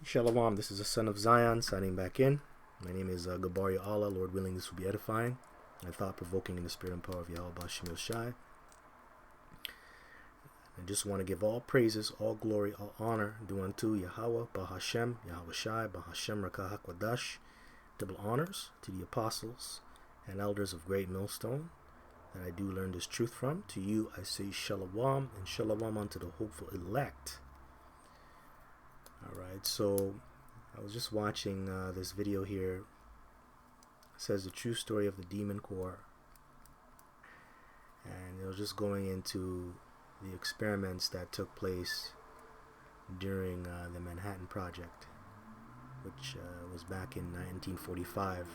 Shalom, this is the son of Zion signing back in. My name is Gabaria Allah. Lord willing, this will be edifying and thought-provoking in the spirit and power of Yahweh Bashim Yoshai. I just want to give all praises, all glory, all honor due unto Yahweh, Bahashem, Yahweh Shai, Bahashem Rakah HaKwadash. Double honors to the apostles and elders of Great Millstone that I do learn this truth from. To you I say Shalom, and Shalom unto the hopeful elect. Alright, so I was just watching this video here. It says the true story of the Demon Core. And it was just going into the experiments that took place during the Manhattan Project, which was back in 1945.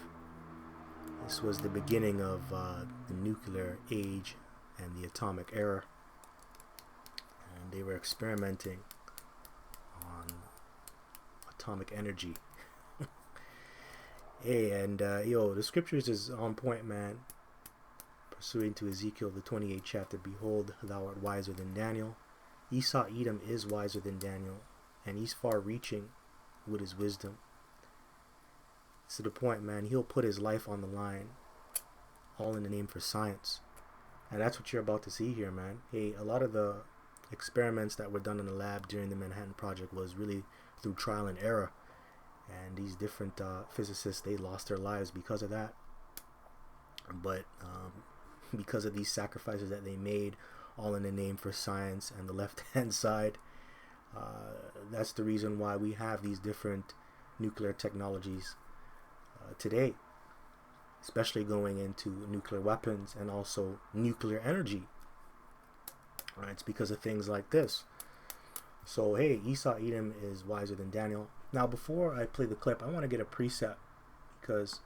This was the beginning of the nuclear age and the atomic era. And they were experimenting on atomic energy. Hey, and the scriptures is on point, man. Pursuing to Ezekiel the 28th chapter, behold, thou art wiser than Daniel. Esau Edom is wiser than Daniel, and he's far reaching with his wisdom. It's to the point, man, he'll put his life on the line, all in the name for science. And that's what you're about to see here, man. Hey, a lot of the experiments that were done in the lab during the Manhattan Project was really through trial and error. And these different physicists, they lost their lives because of that. But because of these sacrifices that they made, all in the name for science and the left-hand side, that's the reason why we have these different nuclear technologies today, especially going into nuclear weapons and also nuclear energy. Right? It's because of things like this. So, hey, Esau Edom is wiser than Daniel. Now, before I play the clip, I want to get a precept because,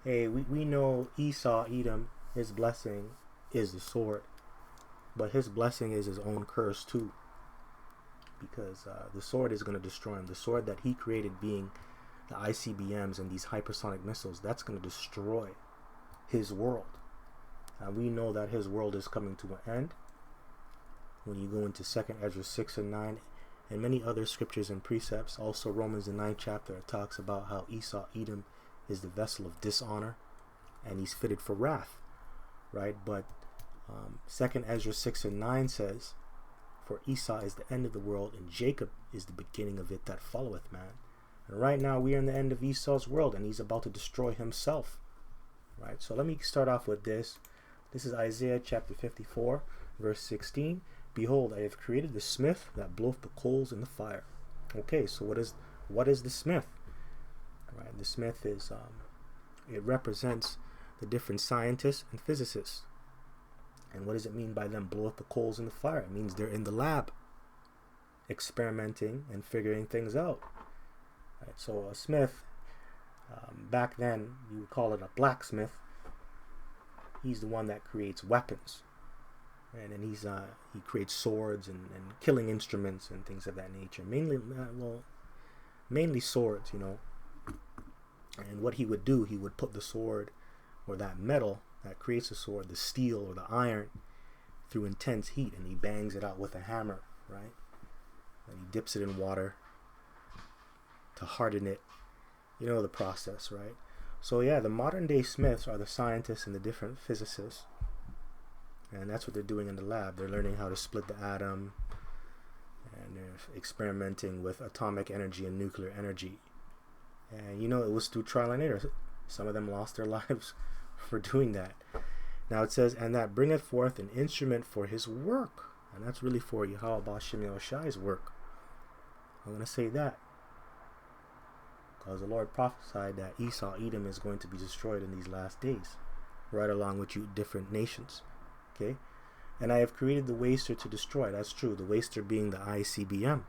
hey, we know Esau Edom, his blessing is the sword, but his blessing is his own curse too, because the sword is going to destroy him. The sword that he created, being the ICBMs and these hypersonic missiles, that's going to destroy his world. And we know that his world is coming to an end when you go into 2nd Ezra 6 and 9 and many other scriptures and precepts. Also Romans the 9th chapter, it talks about how Esau Edom is the vessel of dishonor and he's fitted for wrath, right? But 2nd Ezra 6 and 9 says, for Esau is the end of the world, and Jacob is the beginning of it that followeth, man. And right now we are in the end of Esau's world, and he's about to destroy himself, right? So let me start off with this. This is Isaiah chapter 54, verse 16. Behold, I have created the smith that bloweth the coals in the fire. Okay, so what is the smith? Right, the smith is it represents the different scientists and physicists. And what does it mean by them bloweth the coals in the fire? It means they're in the lab experimenting and figuring things out. Right, so a smith, back then you would call it a blacksmith. He's the one that creates weapons. Right? And he creates swords and killing instruments and things of that nature. Mainly swords, you know. And what he would do, he would put the sword or that metal that creates a sword, the steel or the iron, through intense heat, and he bangs it out with a hammer, right? And he dips it in water to harden it. You know the process, right? So yeah, the modern day smiths are the scientists and the different physicists, and that's what they're doing in the lab. They're learning how to split the atom, and they're experimenting with atomic energy and nuclear energy. And you know, it was through trial and error. Some of them lost their lives for doing that. Now it says, and that bringeth forth an instrument for his work. And that's really for Yahweh Bashim Yoshai's work. I'm going to say that because the Lord prophesied that Esau Edom is going to be destroyed in these last days, right along with you different nations. Okay? And I have created the waster to destroy. That's true. The waster being the ICBM,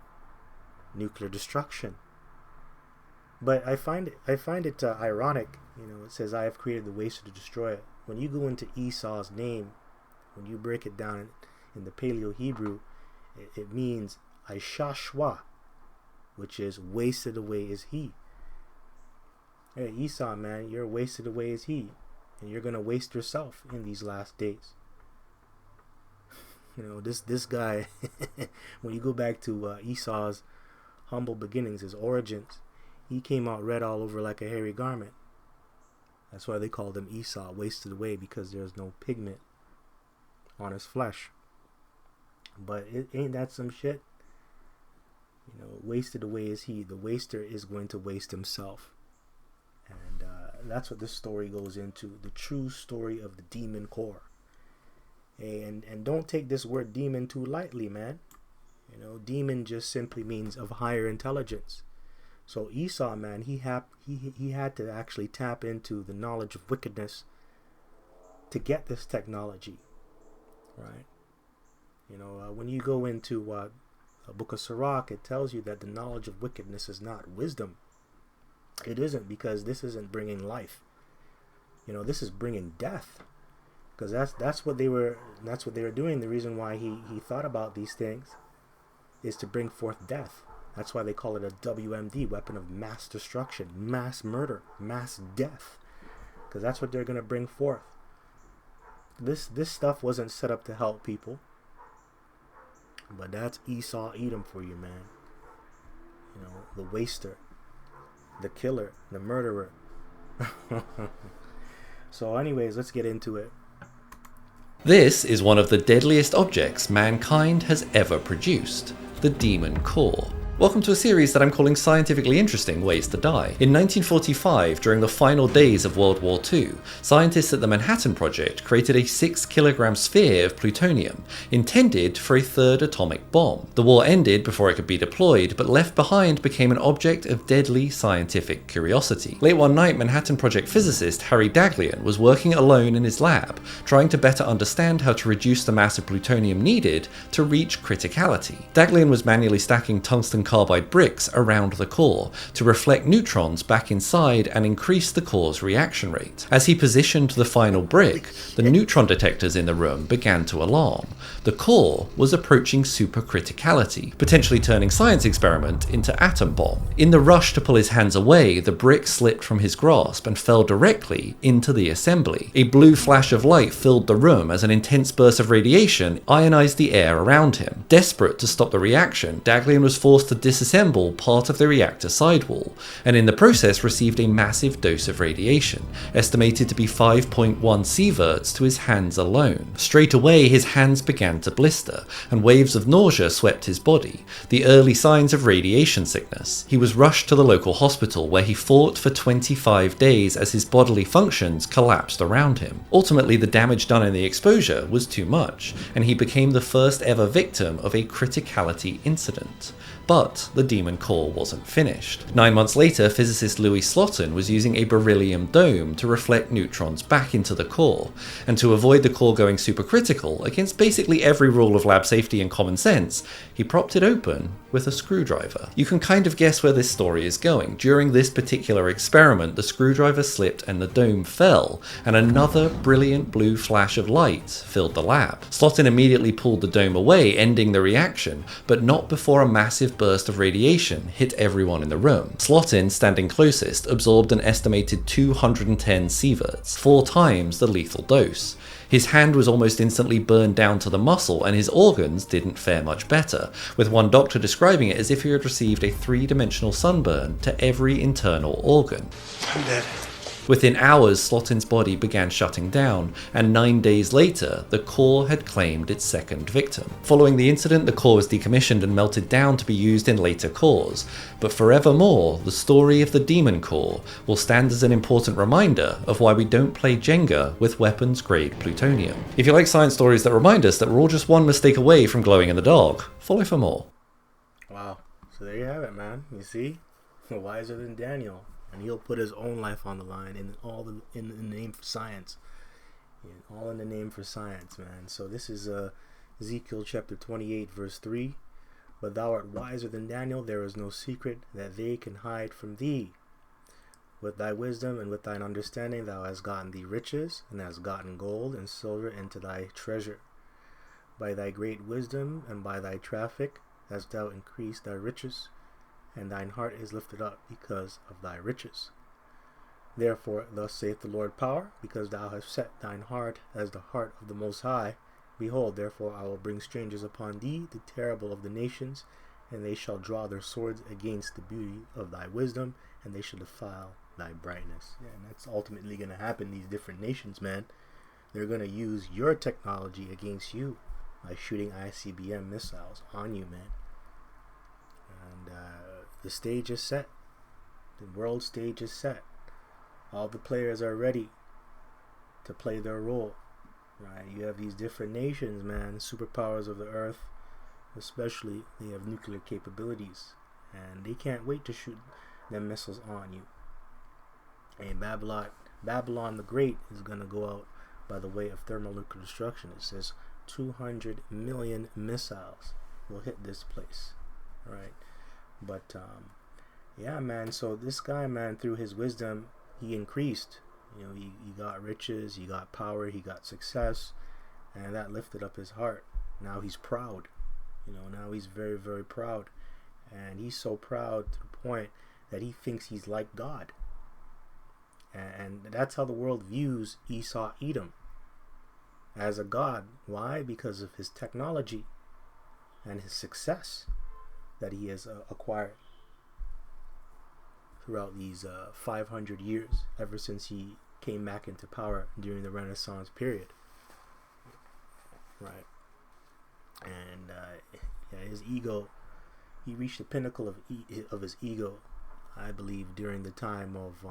nuclear destruction. But I find it ironic, you know, it says, I have created the waster to destroy it. When you go into Esau's name, when you break it down in the Paleo Hebrew, it means Aishashwa, which is wasted away is he. Hey, Esau, man, you're wasted away as he, and you're going to waste yourself in these last days. You know, this guy, when you go back to Esau's humble beginnings, his origins, he came out red all over like a hairy garment. That's why they called him Esau, wasted away, because there's no pigment on his flesh. But ain't that some shit? You know, wasted away is he. The waster is going to waste himself. And that's what this story goes into. The true story of the demon core. And don't take this word demon too lightly, man. You know, demon just simply means of higher intelligence. So Esau, man, he had to actually tap into the knowledge of wickedness to get this technology, right? You know, when you go into a book of Sirach, it tells you that the knowledge of wickedness is not wisdom. It isn't, because this isn't bringing life. You know, this is bringing death. Because that's what they were doing. The reason why he thought about these things is to bring forth death. That's why they call it a WMD, weapon of mass destruction, mass murder, mass death. Because that's what they're going to bring forth. This stuff wasn't set up to help people. But that's Esau Edom for you, man. You know, the waster, the killer, the murderer. So anyways, let's get into it. This is one of the deadliest objects mankind has ever produced, the demon core. Welcome to a series that I'm calling Scientifically Interesting Ways to Die. In 1945, during the final days of World War II, scientists at the Manhattan Project created a 6-kilogram sphere of plutonium, intended for a third atomic bomb. The war ended before it could be deployed, but left behind became an object of deadly scientific curiosity. Late one night, Manhattan Project physicist Harry Daghlian was working alone in his lab, trying to better understand how to reduce the mass of plutonium needed to reach criticality. Daghlian was manually stacking tungsten carbide bricks around the core to reflect neutrons back inside and increase the core's reaction rate. As he positioned the final brick, the neutron detectors in the room began to alarm. The core was approaching supercriticality, potentially turning science experiment into atom bomb. In the rush to pull his hands away, the brick slipped from his grasp and fell directly into the assembly. A blue flash of light filled the room as an intense burst of radiation ionized the air around him. Desperate to stop the reaction, Daghlian was forced to disassemble part of the reactor sidewall, and in the process received a massive dose of radiation, estimated to be 5.1 sieverts to his hands alone. Straight away his hands began to blister, and waves of nausea swept his body, the early signs of radiation sickness. He was rushed to the local hospital, where he fought for 25 days as his bodily functions collapsed around him. Ultimately, the damage done in the exposure was too much, and he became the first ever victim of a criticality incident. But the demon core wasn't finished. 9 months later, physicist Louis Slotin was using a beryllium dome to reflect neutrons back into the core, and to avoid the core going supercritical, against basically every rule of lab safety and common sense, he propped it open with a screwdriver. You can kind of guess where this story is going. During this particular experiment, the screwdriver slipped and the dome fell, and another brilliant blue flash of light filled the lab. Slotin immediately pulled the dome away, ending the reaction, but not before a massive burst of radiation hit everyone in the room. Slotin, standing closest, absorbed an estimated 210 sieverts, 4 times the lethal dose. His hand was almost instantly burned down to the muscle, and his organs didn't fare much better, with one doctor describing it as if he had received a 3-dimensional sunburn to every internal organ. I'm dead. Within hours, Slotin's body began shutting down, and 9 days later, the core had claimed its second victim. Following the incident, the core was decommissioned and melted down to be used in later cores, but forevermore, the story of the demon core will stand as an important reminder of why we don't play Jenga with weapons-grade plutonium. If you like science stories that remind us that we're all just one mistake away from glowing in the dark, follow for more. Wow. So there you have it, man. You see? Wiser than Daniel. And he'll put his own life on the line in the name for science. All in the name for science, man. So this is Ezekiel chapter 28, verse 3. But thou art wiser than Daniel, there is no secret that they can hide from thee. With thy wisdom and with thine understanding thou hast gotten thee riches, and hast gotten gold and silver into thy treasure. By thy great wisdom and by thy traffic hast thou increased thy riches, and thine heart is lifted up because of thy riches. Therefore, thus saith the Lord Power, because thou hast set thine heart as the heart of the Most High, behold, therefore I will bring strangers upon thee, the terrible of the nations, and they shall draw their swords against the beauty of thy wisdom, and they shall defile thy brightness. Yeah, and that's ultimately going to happen. These different nations, man, they're going to use your technology against you by shooting ICBM missiles on you, man. And the stage is set. The world stage is set. All the players are ready to play their role, right? You have these different nations, man, superpowers of the earth, especially. They have nuclear capabilities, and they can't wait to shoot them missiles on you. And Babylon the Great is going to go out by the way of thermonuclear destruction. It says 200 million missiles will hit this place, right? But yeah, man, so this guy, man, through his wisdom, he increased. You know, he got riches, he got power, he got success, and that lifted up his heart. Now he's proud. You know, now he's very, very proud. And he's so proud to the point that he thinks he's like God. And that's how the world views Esau Edom, as a god. Why? Because of his technology and his success that he has acquired throughout these 500 years, ever since he came back into power during the Renaissance period. Right. And yeah, his ego, he reached the pinnacle of his ego, I believe, during the time of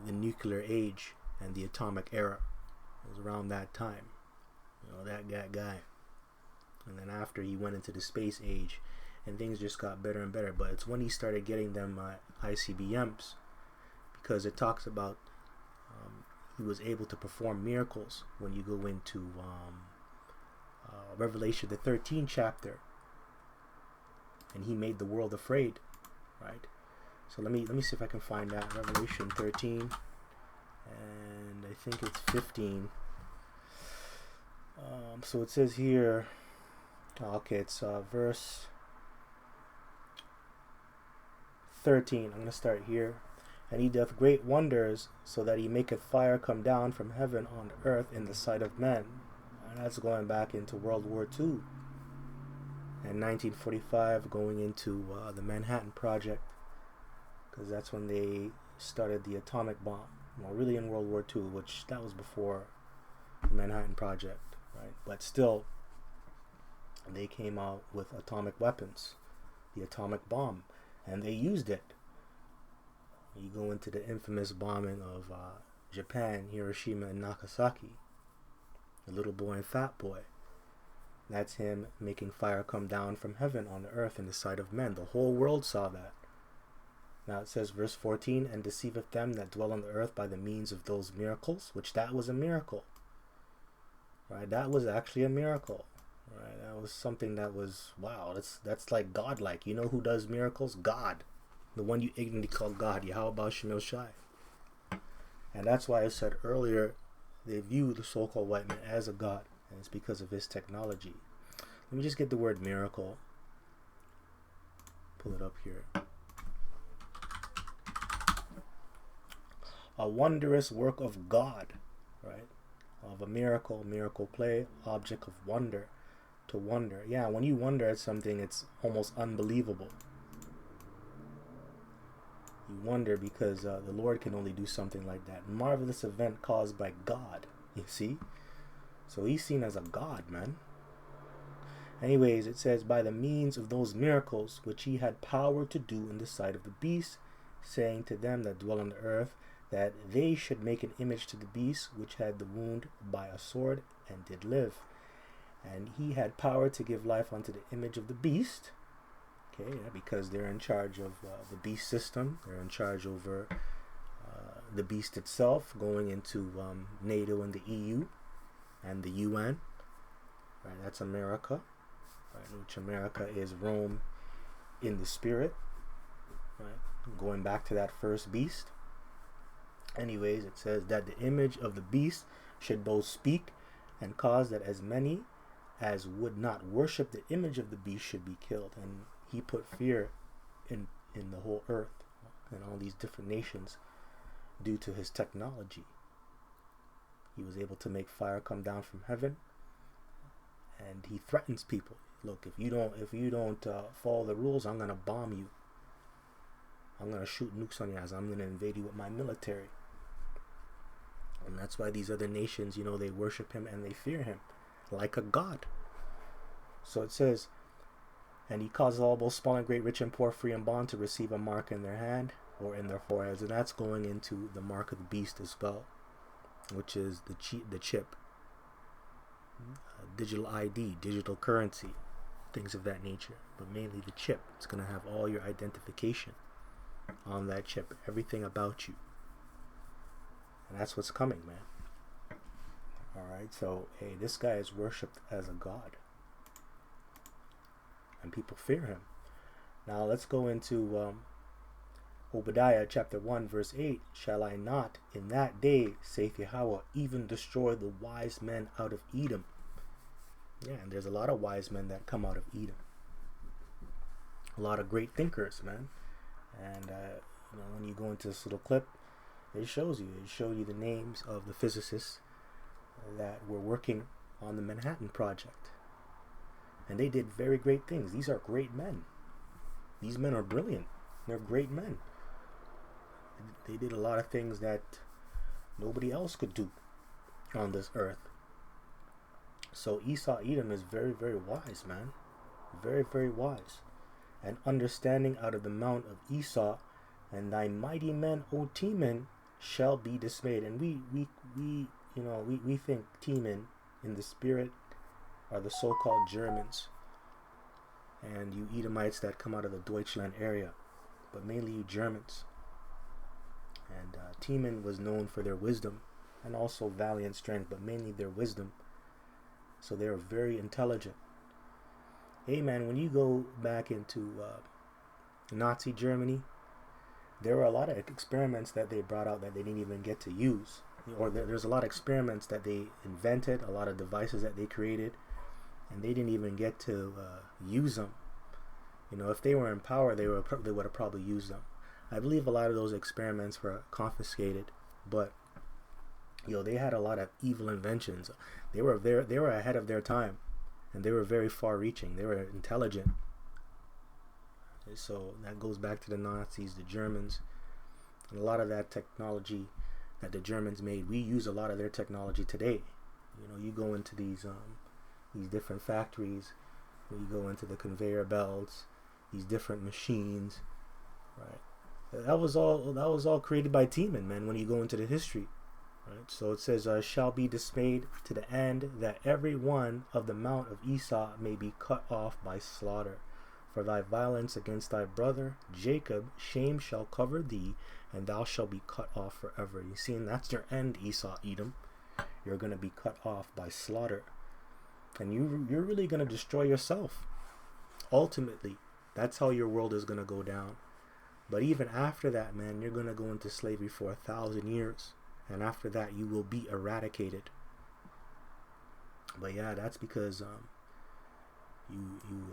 the nuclear age and the atomic era. It was around that time, you know, that guy. And then after, he went into the space age, and things just got better and better. But it's when he started getting them ICBMs, because it talks about he was able to perform miracles. When you go into Revelation, the 13th chapter, and he made the world afraid, right? So let me see if I can find that. Revelation 13, and I think it's 15. So it says here, okay, it's verse 13. I'm going to start here. And he doth great wonders, so that he maketh fire come down from heaven on earth in the sight of men. And that's going back into World War II. And 1945, going into the Manhattan Project, because that's when they started the atomic bomb. Well, really in World War II, which that was before the Manhattan Project, right? But still, they came out with atomic weapons, the atomic bomb, and they used it. You go into the infamous bombing of Japan, Hiroshima and Nagasaki, the little boy and fat boy. That's him making fire come down from heaven on the earth in the sight of men. The whole world saw that. Now it says, verse 14, and deceiveth them that dwell on the earth by the means of those miracles, which that was a miracle. Right? That was actually a miracle. Right? That was something that was, wow, that's like godlike. You know who does miracles? God. The one you ignorantly call God. Yahweh Shemil Shai. And that's why I said earlier, they view the so-called white man as a god. And it's because of his technology. Let me just get the word miracle. Pull it up here. A wondrous work of God, right? Of a miracle, miracle play, object of wonder, to wonder. Yeah, when you wonder at something, it's almost unbelievable. You wonder because the Lord can only do something like that. Marvelous event caused by God, you see? So he's seen as a god, man. Anyways, it says, by the means of those miracles which he had power to do in the sight of the beast, saying to them that dwell on the earth, that they should make an image to the beast which had the wound by a sword and did live. And he had power to give life unto the image of the beast. Okay, yeah, because they're in charge of the beast system. They're in charge over the beast itself, going into NATO and the EU and the UN. Right, that's America. Right, which America is Rome in the spirit. Right, going back to that first beast. Anyways, it says that the image of the beast should both speak and cause that as many as would not worship the image of the beast should be killed. And he put fear in the whole earth and all these different nations due to his technology. He was able to make fire come down from heaven, and he threatens people. look, if you don't follow the rules, I'm gonna bomb you. I'm gonna shoot nukes on your ass. I'm gonna invade you with my military. And that's why these other nations, they worship him and they fear him like a god. So it says, and he causes all, both small and great, rich and poor, free and bond, to receive a mark in their hand or in their foreheads. And that's going into the mark of the beast as well, which is the chip, digital ID, digital currency, things of that nature. But mainly the chip. It's going to have all your identification on that chip, everything about you. And that's what's coming, man. Alright, so, hey, this guy is worshipped as a god. And people fear him. Now, let's go into Obadiah chapter 1, verse 8. Shall I not in that day, saith Yahweh, even destroy the wise men out of Edom? Yeah, and there's a lot of wise men that come out of Edom. A lot of great thinkers, man. And, when you go into this little clip, it shows you the names of the physicists that were working on the Manhattan Project. And they did very great things. These are great men. These men are brilliant. They're great men. They did a lot of things that nobody else could do on this earth. So Esau Edom is very, very wise, man. Very, very wise. And understanding out of the mount of Esau, and thy mighty men, O Teman, shall be dismayed. And we think Teman in the spirit are the so-called Germans and you Edomites that come out of the Deutschland area, but mainly you Germans. And Teman was known for their wisdom and also valiant strength, but mainly their wisdom. So they were very intelligent. Hey man, when you go back into Nazi Germany, there were a lot of experiments that they brought out that they didn't even get to use. Or there's a lot of experiments that they invented, a lot of devices that they created, and they didn't even get to use them. If they were in power, they would have probably used them. I believe a lot of those experiments were confiscated, but they had a lot of evil inventions. They were ahead of their time, and they were very far-reaching. They were intelligent. So that goes back to the Nazis, the Germans, and a lot of that technology that the Germans made. We use a lot of their technology today. You go into these different factories, you go into the conveyor belts, these different machines, right? That was all created by Teman, man. When you go into the history, right? So it says, shall be dismayed to the end that every one of the mount of Esau may be cut off by slaughter. For thy violence against thy brother Jacob, shame shall cover thee, and thou shalt be cut off forever. You see, and that's your end, Esau, Edom. You're going to be cut off by slaughter. And you're really going to destroy yourself. Ultimately, that's how your world is going to go down. But even after that, man, you're going to go into slavery for 1,000 years. And after that, you will be eradicated. But yeah, that's because you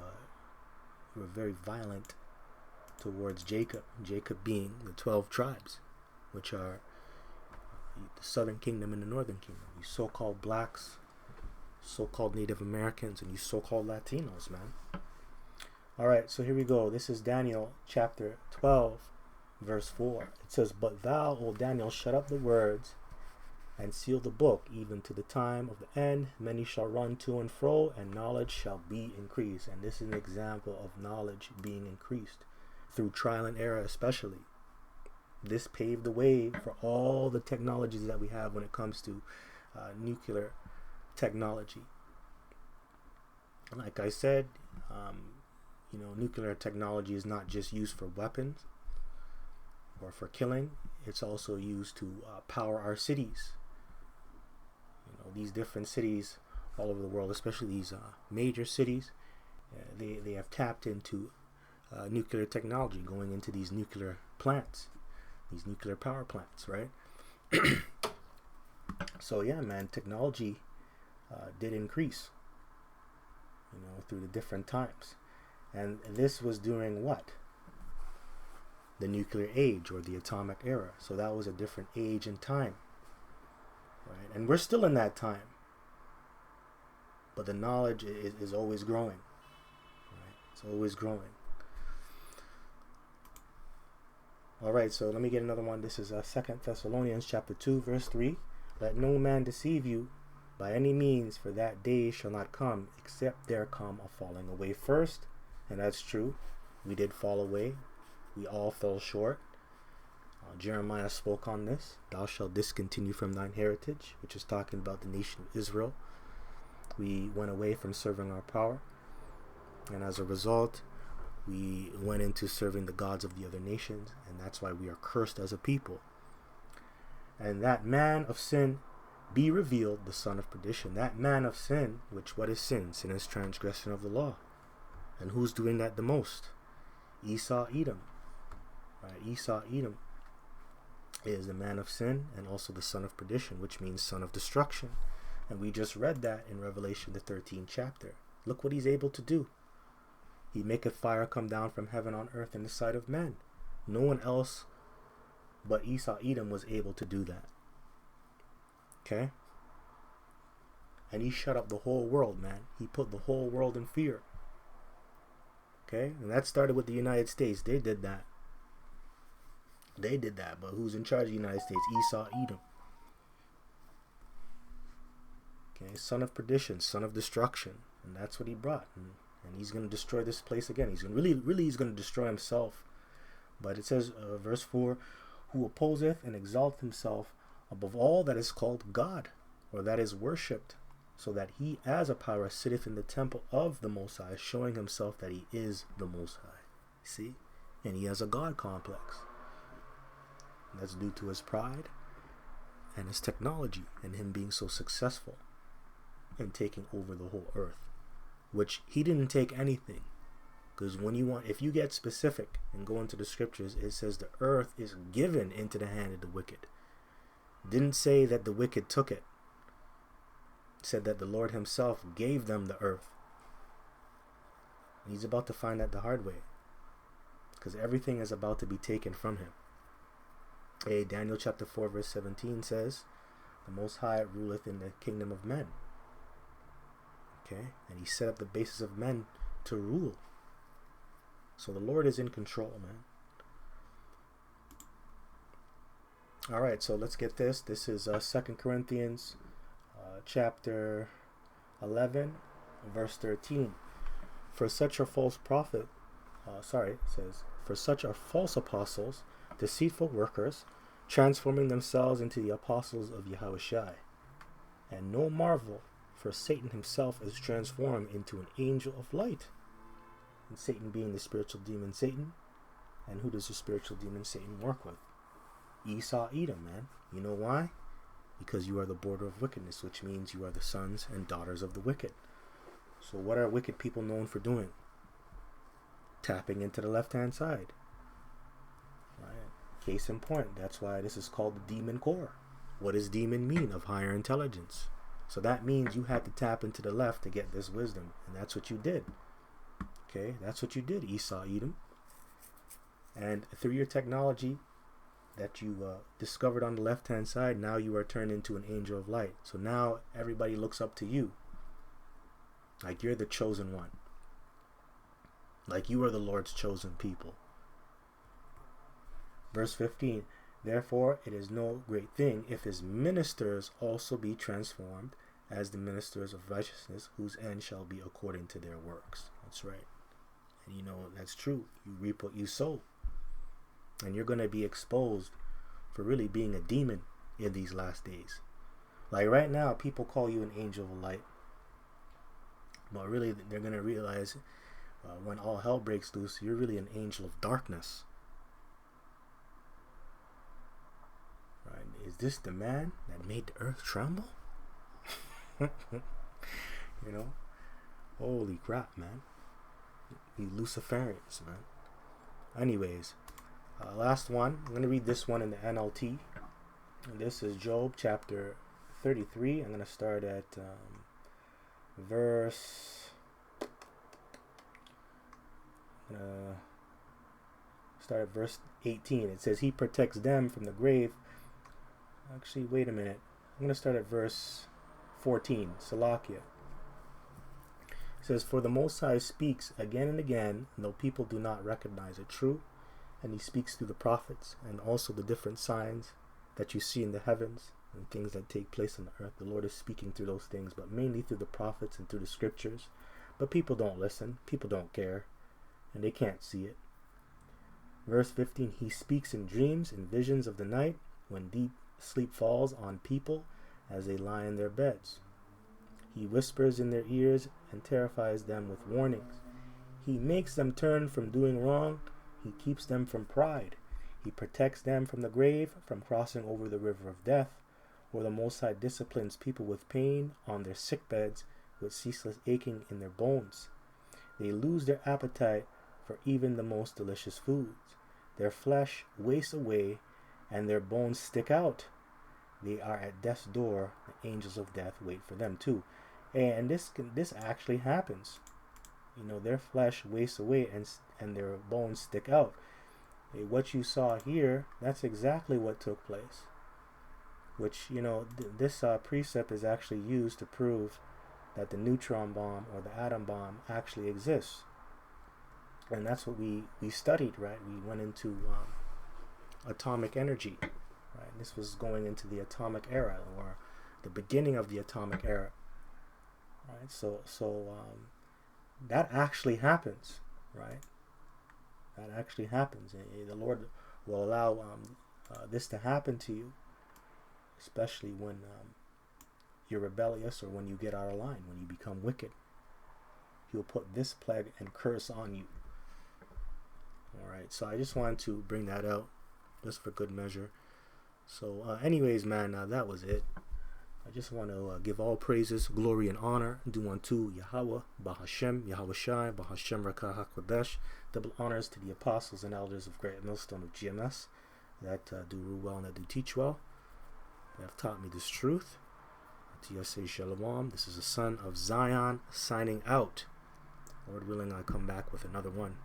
were very violent towards Jacob. Jacob being the 12 tribes, which are the southern kingdom and the northern kingdom. You so-called blacks, so-called Native Americans, and you so-called Latinos, man. Alright, so here we go. This is Daniel chapter 12, verse 4. It says, But thou, O Daniel, shut up the words and seal the book, even to the time of the end. Many shall run to and fro, and knowledge shall be increased. And this is an example of knowledge being increased through trial and error especially. This paved the way for all the technologies that we have when it comes to nuclear technology. Like I said, nuclear technology is not just used for weapons or for killing. It's also used to power our cities. These different cities all over the world, especially these major cities, they have tapped into nuclear technology, going into these nuclear plants, these nuclear power plants, right? So yeah, man, technology did increase, through the different times. And this was during what? The nuclear age, or the atomic era. So that was a different age and time, right? And we're still in that time, but the knowledge is always growing. It's always growing. All right, so let me get another one. This is 2 Thessalonians chapter 2, verse 3. Let no man deceive you by any means, for that day shall not come, except there come a falling away first. And that's true. We did fall away. We all fell short. Jeremiah spoke on this. Thou shalt discontinue from thine heritage, which is talking about the nation of Israel. We went away from serving our power. And as a result, we went into serving the gods of the other nations. And that's why we are cursed as a people. And that man of sin be revealed, the son of perdition. That man of sin, which what is sin? Sin is transgression of the law. And who's doing that the most? Esau, Edom. Right? Esau, Edom is the man of sin and also the son of perdition, which means son of destruction. And we just read that in Revelation, the 13th chapter. Look what he's able to do. He maketh fire come down from heaven on earth in the sight of men. No one else but Esau, Edom was able to do that. Okay? And he shut up the whole world, man. He put the whole world in fear. Okay? And that started with the United States. They did that. They did that. But who's in charge of the United States? Esau, Edom. Okay? Son of perdition, son of destruction. And that's what he brought. And he's going to destroy this place again. He's going to he's going to destroy himself. But it says, verse 4, who opposeth and exalteth himself above all that is called God, or that is worshipped, so that he as a power sitteth in the temple of the Most High, showing himself that he is the Most High. See? And he has a God complex. And that's due to his pride and his technology and him being so successful in taking over the whole earth, which he didn't take anything. Because if you get specific and go into the scriptures, it says the earth is given into the hand of the wicked. Didn't say that the wicked took it. It said that the Lord himself gave them the earth. And he's about to find that the hard way. Because everything is about to be taken from him. Hey, Daniel chapter 4 verse 17 says, the Most High ruleth in the kingdom of men. Okay? And he set up the basis of men to rule. So the Lord is in control, man. Alright, so let's get this. This is 2 Corinthians chapter 11, verse 13. For such are false prophet, it says, for such are false apostles, deceitful workers, transforming themselves into the apostles of Yahushua. And no marvel, for Satan himself is transformed into an angel of light. And Satan being the spiritual demon Satan. And who does the spiritual demon Satan work with? Esau, Edom, man. You know why? Because you are the border of wickedness, which means you are the sons and daughters of the wicked. So what are wicked people known for doing? Tapping into the left-hand side. Right? Case in point, that's why this is called the demon core. What does demon mean? Of higher intelligence. So that means you had to tap into the left to get this wisdom. And that's what you did. Okay, that's what you did, Esau, Edom. And through your technology that you discovered on the left-hand side, now you are turned into an angel of light. So now everybody looks up to you. Like you're the chosen one. Like you are the Lord's chosen people. Verse 15, therefore it is no great thing if his ministers also be transformed as the ministers of righteousness, whose end shall be according to their works. That's right. And you know, that's true. You reap what you sow. And you're going to be exposed for really being a demon in these last days. Like right now, people call you an angel of light. But really, they're going to realize when all hell breaks loose, you're really an angel of darkness. Right? Is this the man that made the earth tremble? You know? Holy crap, man. You Luciferians, man. Anyways, last one. I'm going to read this one in the NLT. And this is Job chapter 33. I'm going to start at verse... start at verse 18. It says, he protects them from the grave. Actually, wait a minute. I'm going to start at verse 14. Salakia. It says, for the Most High speaks again and again, though people do not recognize it. True. And he speaks through the prophets and also the different signs that you see in the heavens and things that take place on the earth. The Lord is speaking through those things, but mainly through the prophets and through the scriptures. But people don't listen. People don't care. And they can't see it. Verse 15, he speaks in dreams and visions of the night when deep sleep falls on people as they lie in their beds. He whispers in their ears and terrifies them with warnings. He makes them turn from doing wrong. He keeps them from pride. He protects them from the grave, from crossing over the river of death, where the Most High disciplines people with pain on their sick beds, with ceaseless aching in their bones. They lose their appetite for even the most delicious foods. Their flesh wastes away, and their bones stick out. They are at death's door. The angels of death wait for them too. And this actually happens. You know, their flesh wastes away and their bones stick out. What you saw here, that's exactly what took place. Which, you know, this precept is actually used to prove that the neutron bomb or the atom bomb actually exists. And that's what we studied, right? We went into atomic energy, right? This was going into the atomic era, or the beginning of the atomic era, right? So that actually happens, right? That actually happens. The Lord will allow this to happen to you, especially when you're rebellious or when you get out of line, when you become wicked. He will put this plague and curse on you. Alright, so I just wanted to bring that out just for good measure. So anyways, man, that was it. I just want to give all praises, glory, and honor due unto Yahweh, Bahashem, Yahweh Shai, Bahashem Rakah HaKodesh. Double honors to the apostles and elders of Great Millstone of GMS that do rule well and that do teach well. They have taught me this truth. To you say Shalom. This is the son of Zion signing out. Lord willing, I'll come back with another one.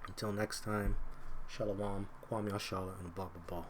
Until next time, Shalom, Kwame Ashala, and Baba Ball.